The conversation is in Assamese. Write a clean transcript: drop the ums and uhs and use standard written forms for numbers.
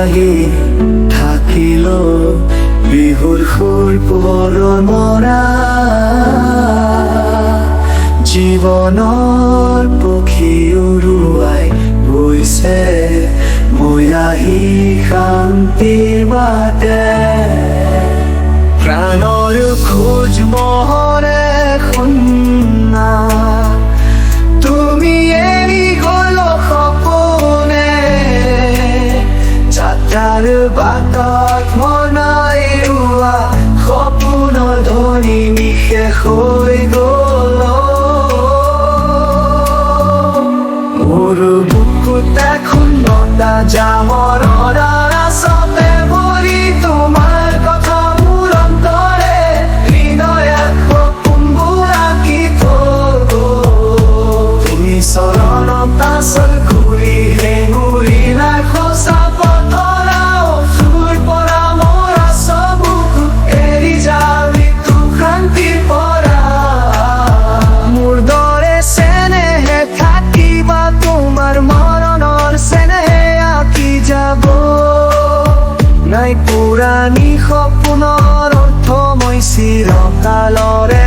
আহি থাকিল বিহুৰ সুৰ পোহৰৰ মৰা জীৱনৰ পক্ষী উৰুৱাই গৈছে মই আহি শান্তিৰ বাটে প্ৰাণৰ খোজ মহৰে শুনা তুমি এৰি গ'ল সপোনে যাত্ৰাৰ বাটত মনাই ৰোৱা সপোনৰ ধ্বনি নিশেষ হৈ গ'ল মোৰ বুকুত এখন লতা জামৰ ৰাসতে ভৰি তোমাৰ কথা মোৰ অন্তৰে হৃদয়ত সপোনবোৰ আঁকি থৈ গ'ল তুমি চৰণত আচল ঘূৰি হেঙুৰিলা সঁচা পথৰা অসুৰ পৰা মৰা চবুক এৰি যাবি তো শান্তিৰ পৰা মোৰ দৰে চেনেহে থাকিবা তোমাৰ মৰণৰ চেনেহে আঁকি যাব নাই পুৰাণী সপোনৰ অৰ্থ মই চিৰকালৰে